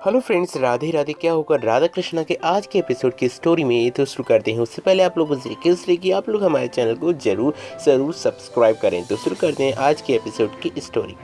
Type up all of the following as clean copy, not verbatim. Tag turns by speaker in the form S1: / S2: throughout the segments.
S1: Hello friends, Radhe Radhe. क्या होगा राधा कृष्णा के आज के एपिसोड की स्टोरी में तो शुरू करते हैं। उससे पहले आप लोगों से रिक्वेस्ट है कि आप लोग हमारे चैनल को जरूर सब्सक्राइब करें। तो शुरू करते हैं आज के एपिसोड की स्टोरी।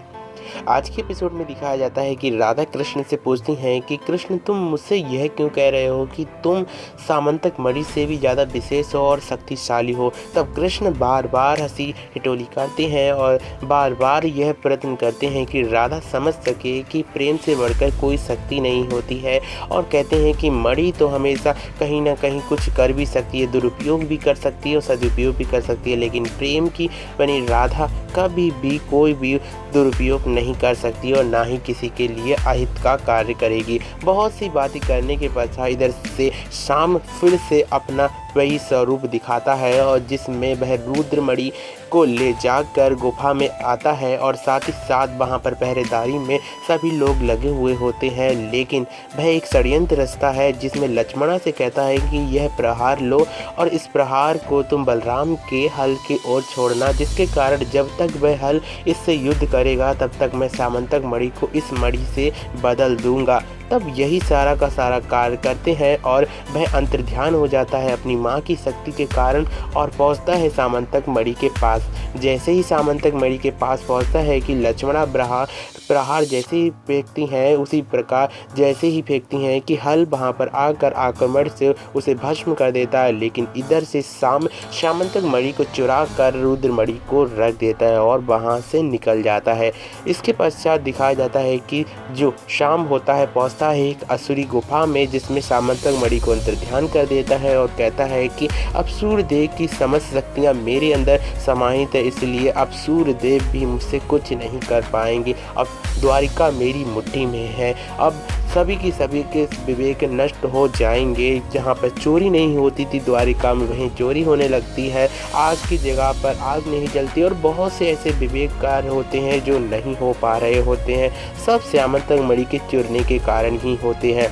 S1: आज के एपिसोड में दिखाया जाता है कि राधा कृष्ण से पूछती हैं कि कृष्ण, तुम मुझसे यह क्यों कह रहे हो कि तुम सामंतक मणि से भी ज़्यादा विशेष और शक्तिशाली हो। तब कृष्ण बार बार हंसी ठिठोली करते हैं और बार बार यह प्रयत्न करते हैं कि राधा समझ सके कि प्रेम से बढ़कर कोई शक्ति नहीं होती है, और कहते हैं कि मणि तो हमेशा कहीं ना कहीं कुछ कर भी सकती है, दुरुपयोग भी कर सकती है और सदुपयोग भी कर सकती है, लेकिन प्रेम की बनी राधा कभी भी कोई भी दुरुपयोग नहीं कर सकती और ना ही किसी के लिए अहित का कार्य करेगी। बहुत सी बातें करने के पश्चात इधर से शाम फिर से अपना वही स्वरूप दिखाता है और जिसमें वह रुद्रमणि को ले जाकर गुफा में आता है और साथ ही साथ वहाँ पर पहरेदारी में सभी लोग लगे हुए होते हैं। लेकिन वह एक षड्यंत्र रचता है जिसमें लक्ष्मणा से कहता है कि यह प्रहार लो और इस प्रहार को तुम बलराम के हल की ओर छोड़ना, जिसके कारण जब तक वह हल इससे युद्ध करेगा तब तक मैं सामंतक मणि को इस मणि से बदल दूंगा। तब यही सारा का सारा कार्य करते हैं और वह अंतर्ध्यान हो जाता है अपनी माँ की शक्ति के कारण और पहुँचता है सामंतक मणि के पास। जैसे ही सामंतक मणि के पास पहुँचता है कि लक्ष्मणा प्रहार जैसे ही फेंकती हैं, उसी प्रकार जैसे ही फेंकती हैं कि हल वहाँ पर आकर आक्रमण से उसे भस्म कर देता है। लेकिन इधर से सामंतक मणि को चुरा कर रुद्रमणि को रख देता है और वहाँ से निकल जाता है। इसके पश्चात दिखाया जाता है कि जो शाम होता है पहुँचता है एक असुरी गुफा में, जिसमें सामंतक मणि को अंतर्ध्यान कर देता है और कहता है कि अब सूर्यदेव की समस्त शक्तियाँ मेरे अंदर समाहित है, इसलिए अब सूर्यदेव भी मुझसे कुछ नहीं कर पाएंगे। अब द्वारिका मेरी मुट्ठी में है। अब सभी के विवेक नष्ट हो जाएंगे। जहाँ पर चोरी नहीं होती थी द्वारिका में वहीं चोरी होने लगती है, आग की जगह पर आग नहीं जलती और बहुत से ऐसे विवेक कार्य होते हैं जो नहीं हो पा रहे होते हैं। सब सामंतक मणि के चुरने के कारण ही होते हैं।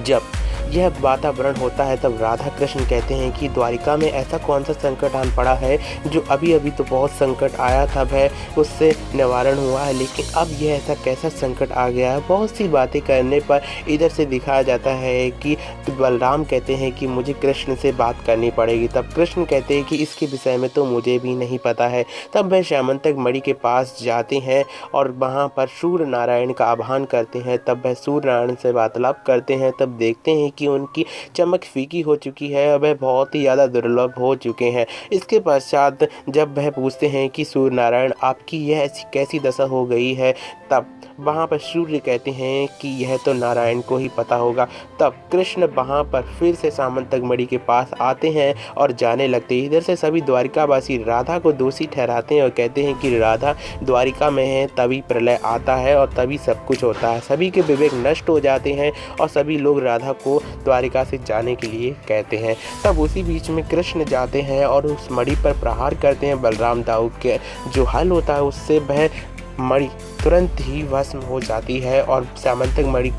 S1: जब यह वातावरण होता है तब राधा कृष्ण कहते हैं कि द्वारिका में ऐसा कौन सा संकट आन पड़ा है जो अभी अभी तो बहुत संकट आया था, वह उससे निवारण हुआ है, लेकिन अब यह ऐसा कैसा संकट आ गया है। बहुत सी बातें करने पर इधर से दिखाया जाता है कि बलराम कहते हैं कि मुझे कृष्ण से बात करनी पड़ेगी। तब कृष्ण कहते हैं कि इसके विषय में तो मुझे भी नहीं पता है। तब वह सामंतक मणि के पास जाते हैं और वहाँ पर सूर्य नारायण का आह्वान करते हैं। तब वह सूर्य नारायण से वार्तालाप करते हैं। तब देखते हैं कि उनकी चमक फीकी हो चुकी है, वह बहुत ही ज़्यादा दुर्लभ हो चुके हैं। इसके पश्चात जब वह पूछते हैं कि सूर्य नारायण आपकी यह ऐसी कैसी दशा हो गई है, तब वहाँ पर सूर्य कहते हैं कि यह तो नारायण को ही पता होगा। तब कृष्ण वहाँ पर फिर से सामंतक मणि के पास आते हैं और जाने लगते हैं। इधर से सभी द्वारिकावासी राधा को दोषी ठहराते हैं और कहते हैं कि राधा द्वारिका में है तभी प्रलय आता है और तभी सब कुछ होता है। सभी के विवेक नष्ट हो जाते हैं और सभी लोग राधा को द्वारिका से जाने के लिए कहते हैं। तब उसी बीच में कृष्ण जाते हैं और उस मणि पर प्रहार करते हैं। बलराम दाऊ के जो हल होता है उससे वह मणि तुरंत ही भस्म हो जाती है और सामंतक मणि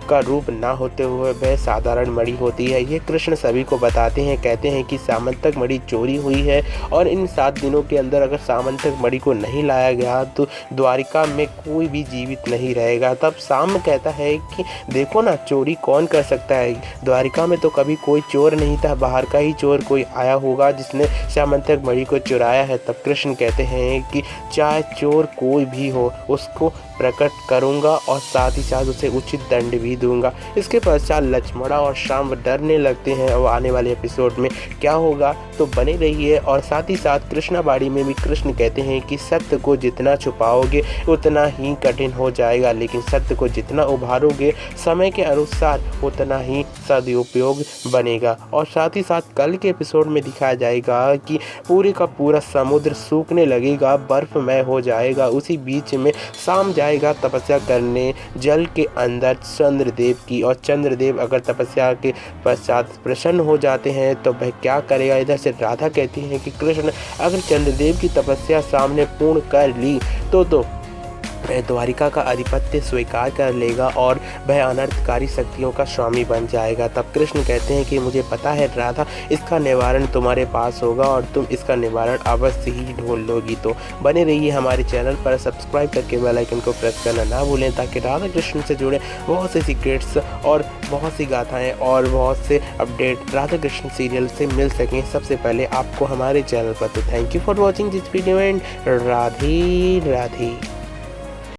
S1: का रूप ना होते हुए वह साधारण मणि होती है। ये कृष्ण सभी को बताते हैं, कहते हैं कि सामंतक मणि चोरी हुई है और इन 7 दिनों के अंदर अगर सामंतक मणि को नहीं लाया गया तो द्वारिका में कोई भी जीवित नहीं रहेगा। तब साम कहता है कि देखो ना, चोरी कौन कर सकता है, द्वारिका में तो कभी कोई चोर नहीं था, बाहर का ही चोर कोई आया होगा जिसने सामंतक मणि को चुराया है। तब कृष्ण कहते हैं कि चाहे चोर कोई भी हो उसको प्रकट करूंगा और साथ ही साथ उसे उचित दंड भी दूंगा। इसके पश्चात लक्ष्मणा और श्याम डरने लगते हैं और आने वाले एपिसोड में क्या होगा तो बने रहिए। और साथ ही साथ कृष्णाबाड़ी में भी कृष्ण कहते हैं कि सत्य को जितना छुपाओगे उतना ही कठिन हो जाएगा, लेकिन सत्य को जितना उभारोगे समय के अनुसार उतना ही सदुपयोग बनेगा। और साथ ही साथ कल के एपिसोड में दिखाया जाएगा कि पूरे का पूरा समुद्र सूखने लगेगा, बर्फमय हो जाएगा। उसी बीच में शाम जाएगा तपस्या करने जल के अंदर चंद्रदेव की, और चंद्रदेव अगर तपस्या के पश्चात प्रसन्न हो जाते हैं तो वह क्या करेगा। इधर से राधा कहती है कि कृष्ण अगर चंद्रदेव की तपस्या सामने पूर्ण कर ली तो द्वारिका का आधिपत्य स्वीकार कर लेगा और वह अनर्थकारी शक्तियों का स्वामी बन जाएगा। तब कृष्ण कहते हैं कि मुझे पता है राधा, इसका निवारण तुम्हारे पास होगा और तुम इसका निवारण अवश्य ही ढूंढ लोगी। तो बने रहिए हमारे चैनल पर, सब्सक्राइब करके बेल आइकन को प्रेस करना ना भूलें, ताकि राधा कृष्ण से जुड़े बहुत से सीक्रेट्स और बहुत सी गाथाएँ और बहुत से अपडेट राधा कृष्ण सीरियल से मिल सकें सबसे पहले आपको हमारे चैनल पर। तो thank you for watching this video and Radhe Radhe.